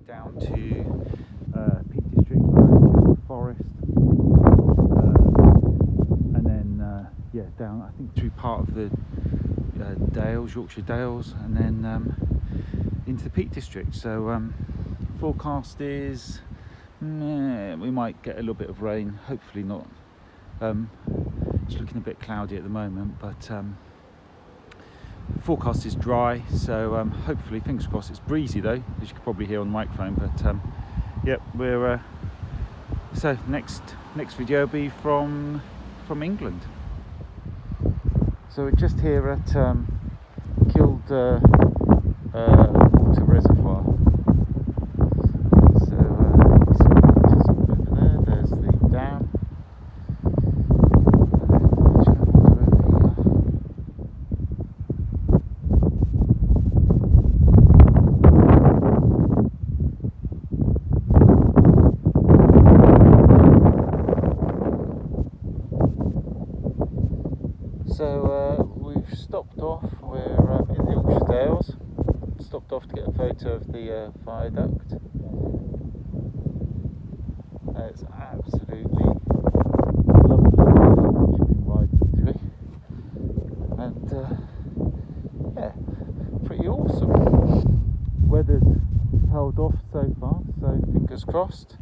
down to Peak District, Kilda Forest, and then yeah, down I think through part of the Dales, Yorkshire Dales, and then into the Peak District. So forecast is we might get a little bit of rain, hopefully not. It's looking a bit cloudy at the moment, but forecast is dry, so hopefully, fingers crossed. It's breezy though, as you can probably hear on the microphone, but yep, we're so next video will be from England. So we're just here at Kilda Water Reservoir. So just over there, there's the dam. So we've stopped off, we're in the Yorkshire Dales, stopped off to get a photo of the viaduct. It's absolutely lovely, which we've been riding through, and yeah, pretty awesome. Weather's held off so far, so fingers crossed.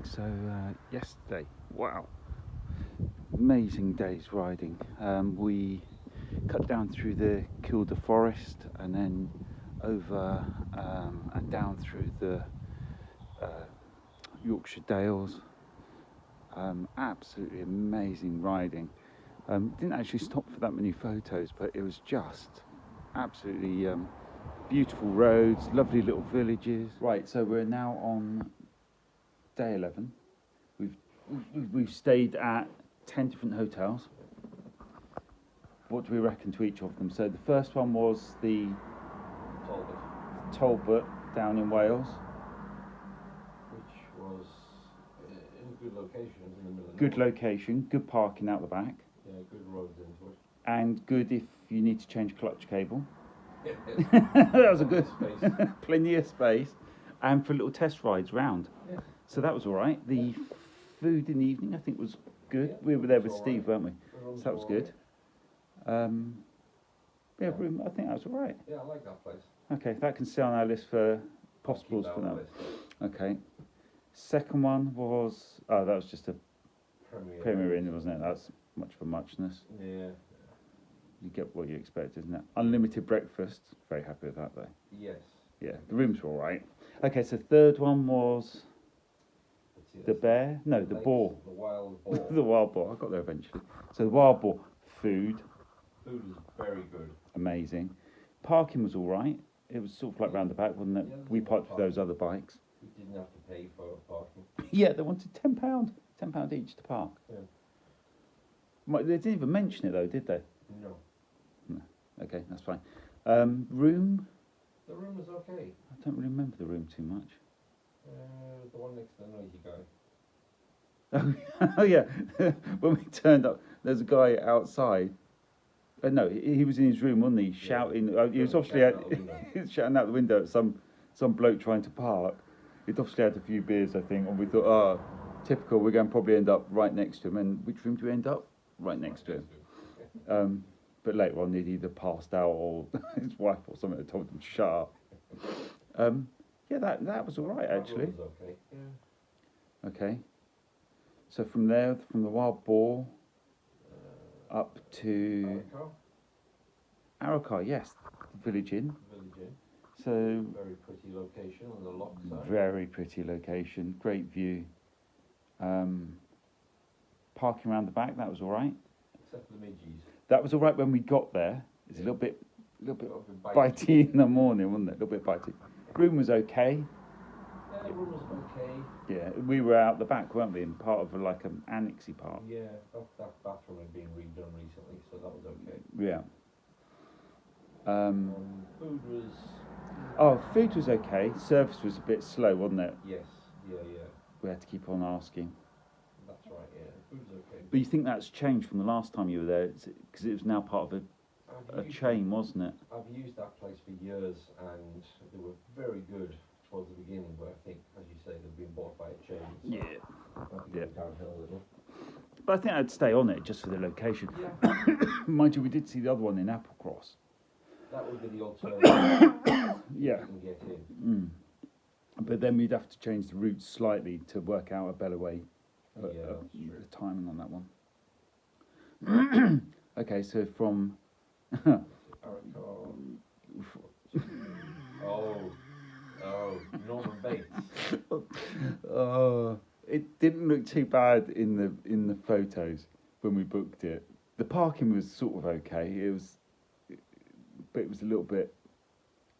So yesterday, wow, amazing day's riding. We cut down through the Kilda Forest and then over and down through the Yorkshire Dales. Absolutely amazing riding. Didn't actually stop for that many photos, but it was just absolutely beautiful roads, lovely little villages. Right, so we're now on day 11. We've stayed at 10 different hotels. What do we reckon to each of them? So the first one was the Talbot down in Wales, which was in a good location, in the middle of good nowhere. location, good parking out the back, Yeah, good roads into it, and good if you need to change clutch cable. yeah. That was a good Space. plenty of space, and for little test rides round. Yeah. So that was all right. The food in the evening, I think, was good. Yeah, We were there with all Steve, right. weren't we? So that was good. Yeah, room, I think that was all right. Yeah, I like that place. Okay, that can stay on our list for possibles for now. Okay. Second one was, that was just a Premier Inn, wasn't it? That's much of a muchness. Yeah. You get what you expect, isn't it? Unlimited breakfast. Very happy with that though. Yes. Yeah, the rooms were all right. Okay, so third one was the bear. No, the boar. The wild boar. The wild boar. I got there eventually. So the wild boar. Food. Food was very good. Amazing. Parking was all right. It was sort of like round the back, wasn't it? Yeah, We parked with those other bikes. We didn't have to pay for parking. Yeah, they wanted £10. £10 each to park. Yeah. They didn't even mention it though, did they? No. No. Okay, that's fine. Room. The room was okay. I don't really remember the room too much. The one next to the noisy guy. Oh yeah, when we turned up, there's a guy outside. No, he was in his room, wasn't he? Shouting. He was obviously shouting out the window at some bloke trying to park. He'd obviously had a few beers, I think, and we thought, oh, typical. We're going to probably end up right next to him. And which room do we end up? Right next to him. But later on, he'd either passed out or his wife or something had told him to shut up. Yeah, that was all right actually. That was okay. Yeah. Okay. So from there, from the wild boar up to Arrochar, yes, Village Inn. Village Inn. So Very pretty location on the lock side. very pretty location, great view. Parking around the back, that was all right. Except for the midgies. That was all right when we got there. It's a little bit bitey. bitey in the morning, wasn't it? A little bit bitey. Room was okay. Yeah, the room was okay. Yeah, we were out the back, weren't we? In part of like an annexy part. Yeah, that bathroom had been redone recently, so that was okay. Yeah. Food was... Oh, food was okay. Service was a bit slow, wasn't it? Yes, yeah. We had to keep on asking. That's right, yeah. Food's okay. But you think that's changed from the last time you were there? Because it was now part of a I've used chain, wasn't it? I've used that place for years, and they were very good towards the beginning, but I think, as you say, they've been bought by a chain. So Yeah. might be Yeah. going downhill a little. But I think I'd stay on it just for the location. Yeah. Mind you, we did see the other one in Applecross. That would be the alternative. Yeah. You can get in. But then we'd have to change the route slightly to work out a better way. Yeah, that's true. The timing on that one. Okay, so from Oh, Norman Bates. it didn't look too bad in the photos when we booked it. The parking was sort of okay. But it was a little bit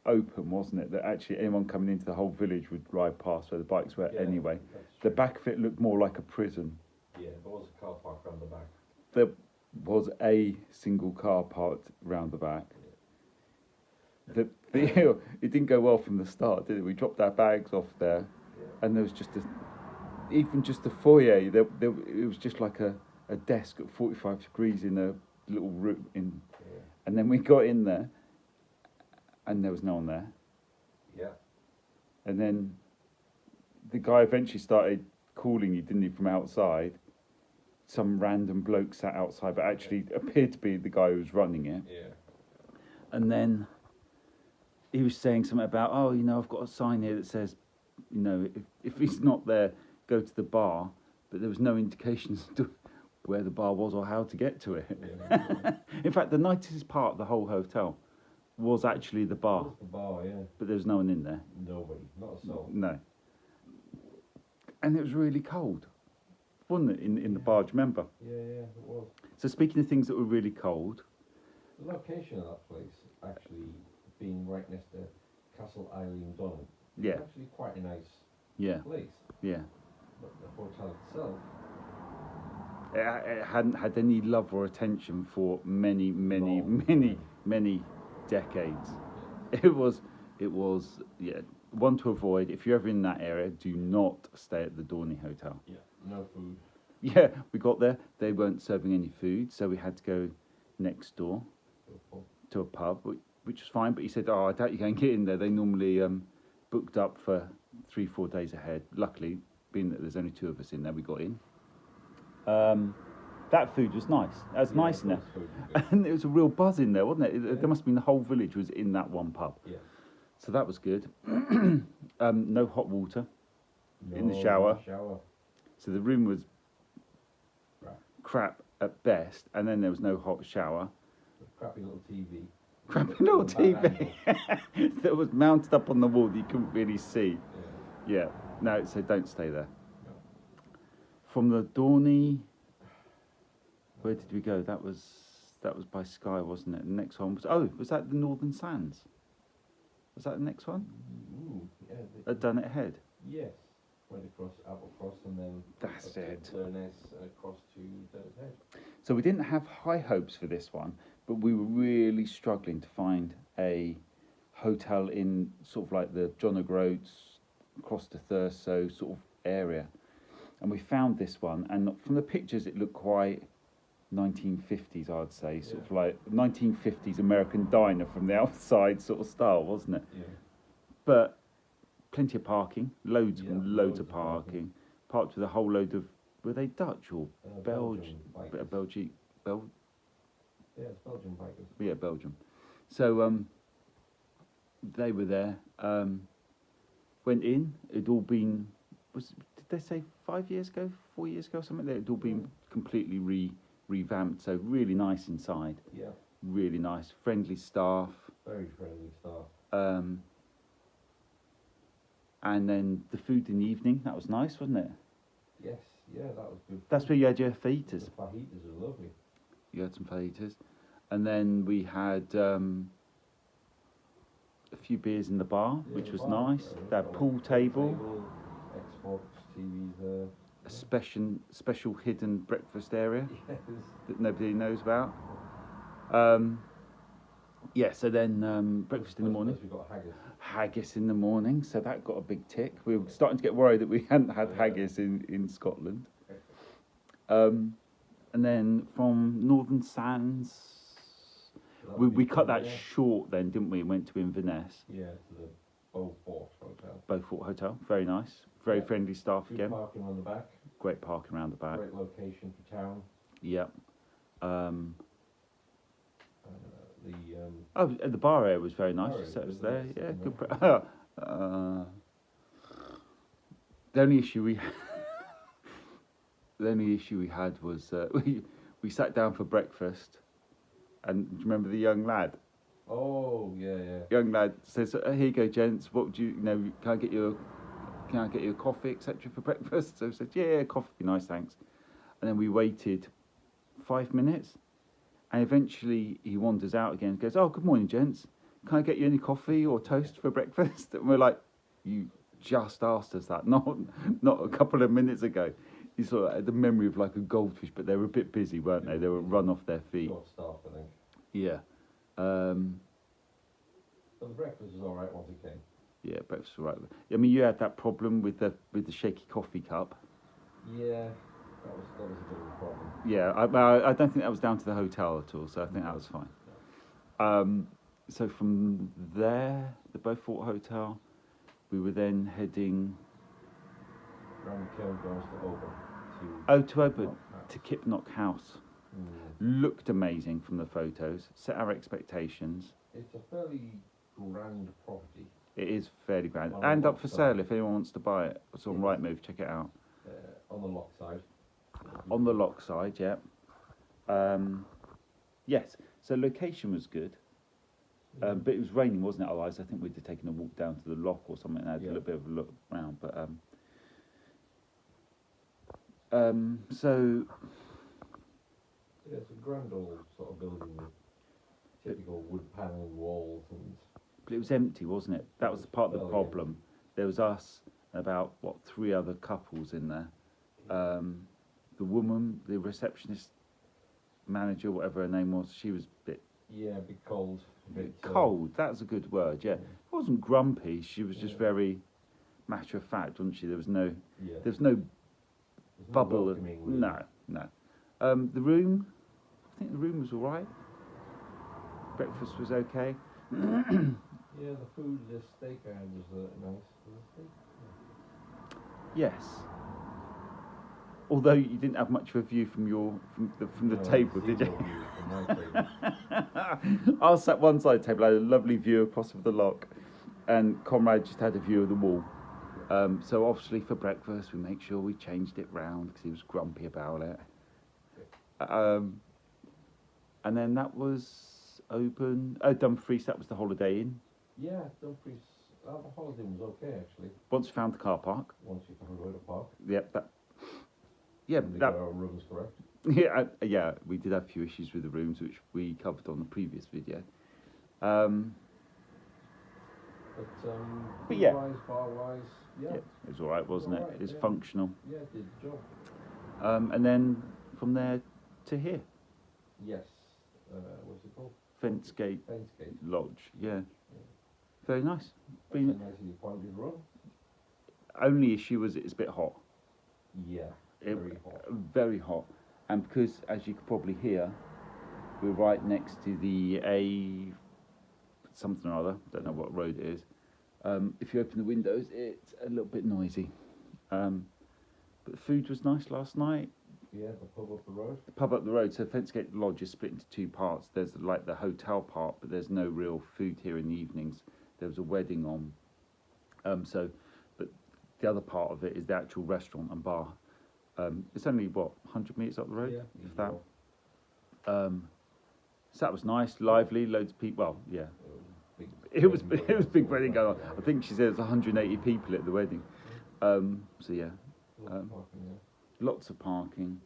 open, wasn't it? That actually anyone coming into the whole village would drive past where the bikes were Yeah, anyway. that's The true. back of it looked more like a prison. Yeah, there was a car park around the back. There was a single car parked round the back. It didn't go well from the start, did it? We dropped our bags off there, Yeah. and there was just even just the foyer. It was just like a desk at 45 degrees in a little room in, Yeah. and then we got in there, and there was no one there. Yeah. And then the guy eventually started calling you, didn't he, from outside? Some random bloke sat outside, but actually appeared to be the guy who was running it. Yeah. And then he was saying something about, oh, I've got a sign here that says, if he's not there, go to the bar. But there was no indications to where the bar was or how to get to it. Yeah. In fact, the nicest part of the whole hotel was actually the bar, That's the bar, yeah. but there was no one in there. Nobody, not a soul. No. And it was really cold, wasn't it, in the bar, do you remember? Yeah, it was. So speaking of things that were really cold, The location of that place, actually being right next to Castle Eileen Donnan, Yeah. is actually quite a nice yeah, place. yeah. But the hotel itself, It hadn't had any love or attention for many, many, Long many, time. many decades. It was, one to avoid. If you're ever in that area, do not stay at the Dorney Hotel. yeah, no food. Yeah, we got there, they weren't serving any food, so we had to go next door to a pub, which was fine, but he said, I doubt you can get in there. They normally booked up for 3-4 days ahead. Luckily, being that there's only 2 of us in there, we got in. That food was nice. It was nice in there. And it was a real buzz in there, wasn't it? Yeah. There must have been the whole village was in that one pub. Yeah. So that was good. No hot water in the shower. So the room was crap at best, and then there was no hot shower. Crappy little TV. Crappy little With a bad TV that was mounted up on the wall that you couldn't really see. angle. Yeah, no, so don't stay there. No. From the Dorney, where did we go? That was by Skye, wasn't it? The next one was that the Northern Sands? Was that the next one? Ooh, yeah. At Dunnet Head? Yes. Went across Applecross and then That's up to it. Durness and across to Dunnet Head. So we didn't have high hopes for this one, but we were really struggling to find a hotel in sort of like the John O'Groats, across to Thurso sort of area. And we found this one, and from the pictures it looked quite 1950s, I'd say, sort of like 1950s American diner from the outside sort of style, wasn't it? Yeah. But plenty of parking, loads Yeah, and loads loads of of parking. parking. Parked with a whole load of, were they Dutch or Belgium bikers. Belgian? Yeah, it's Belgian bikers. Yeah, Belgium. So they were there. Went in. It'd all been. Did they say 5 years ago, 4 years ago, something? It'd all been completely revamped. So really nice inside. Yeah, Really nice, friendly staff. very friendly staff. And then the food in the evening. That was nice, wasn't it? Yes, yeah, that was good. That's where you had your fajitas. The fajitas are lovely. You had some fajitas, and then we had a few beers in the bar, Yeah, which the was bar, nice. That pool table, Xbox, TVs there. a special hidden breakfast area Yes. that nobody knows about. Yeah, so then breakfast in the morning, We got haggis. haggis in the morning, so that got a big tick. We were starting to get worried that we hadn't had Yeah. haggis in Scotland. And then from Northern Sands, So that we, would be we cut that Inverness. short then, didn't we? Went to Inverness, Yeah, to the Beaufort Hotel. Beaufort Hotel. Very nice. Very Yeah. friendly staff Good again. parking on the back. Great parking around the back. Great location for town. Yep. The The bar area was very nice. Bar area So it was was there. nice, Yeah, isn't good. it? The only issue we the only issue we had was we sat down for breakfast, and do you remember the young lad? oh yeah. Young lad says, "Here you go, gents. What would you know? Can I get you a coffee, etc. for breakfast?" So I said, "Yeah, coffee, be nice, thanks." And then we waited 5 minutes, and eventually he wanders out again. And goes, "Oh, good morning, gents. Can I get you any coffee or toast for breakfast?" And we're like, "You just asked us that, not a couple of minutes ago." He sort of had the memory of like a goldfish, but they were a bit busy, weren't they? They were run off their feet. Short staffed, I think. Yeah. But the breakfast was all right once it came. Yeah, breakfast was right. I mean, you had that problem with the shaky coffee cup. Yeah, that was a bit of a problem. Yeah, I don't think that was down to the hotel at all, so I think that was fine. So from there, the Beaufort Hotel, we were then heading Round the Kiln goes to Oban. to Kipnock House. Mm. Looked amazing from the photos. Set our expectations. It's a fairly grand property. It is fairly grand On and the up for loch sale side. if anyone wants to buy it. It's on Yes. Rightmove. Check it out. On the lock side. On the lock side, yeah. Yes. So location was good. But it was raining, wasn't it? Otherwise, I think we'd have taken a walk down to the lock or something and had a Yeah. little bit of a look around. But so Yeah, it's a grand old sort of building with typical wood paneling walls and but it was empty, wasn't it? That was part of the Well, yeah. problem. There was us and about 3 other couples in there. The woman, the receptionist, manager, whatever her name was, she was a bit a bit cold. A bit, cold. That's a good word. Yeah, she wasn't grumpy. She was just Yeah. very matter of fact, wasn't she? There was no Yeah. There's no There's no bubble. welcoming, really. No. The room, I think the room was all right. Breakfast was okay. Yeah, the food, the steak I had was nice. Was it steak? Yes. Although you didn't have much of a view from the No, table, did zero you? view from my table. I was sat one side of the table. I had a lovely view across of the lock, and Conrad just had a view of the wall. So obviously for breakfast, we make sure we changed it round because he was grumpy about it. And then that was open. Oh, Dumfries, that was the Holiday Inn. Yeah, Dumfries. The holiday was okay actually. Once we found the car park. Once you found where to park. Yep, that. Yeah, And they that. got our rooms correct. Yeah, we did have a few issues with the rooms, which we covered on the previous video. But yeah. wise, bar wise, yeah. It was all right, wasn't it? Alright, It's yeah. functional. Yeah, it did the job. And then from there to here, Yes. What's it called? Fencegate Fencegate. Lodge. Yeah, very nice. That's Been- a nicely appointed room. Only issue was it's a bit hot. Yeah. It- Very hot. Very hot, and because as you could probably hear, we're right next to the A something or other. Don't know what road it is. If you open the windows, it's a little bit noisy. But the food was nice last night. Yeah, the pub up the road. The pub up the road, so Fencegate Lodge is split into 2 parts. There's like the hotel part, but there's no real food here in the evenings. There was a wedding on. But the other part of it is the actual restaurant and bar. It's only 100 metres up the road, Yeah. if that. So that was nice, lively, loads of people. Well, yeah, it was big wedding going on. I think she said it was 180 people at the wedding. So yeah, lots of parking,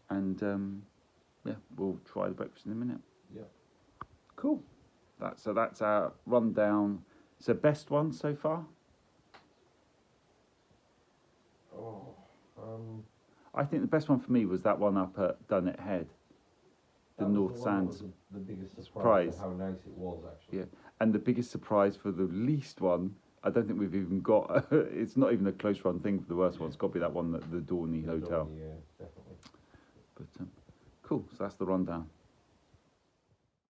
and yeah, we'll try the breakfast in a minute. Yeah. Cool. That's our rundown. So best one so far? Oh, I think the best one for me was that one up at Dunnet Head, the that was North one that Sands. was the biggest Surprise. surprise at how nice it was actually. Yeah, and the biggest surprise for the least one, I don't think we've even got. It's not even a close run thing for the worst one. It's got to be that one, the Dorney Hotel. Yeah, definitely. So that's the rundown.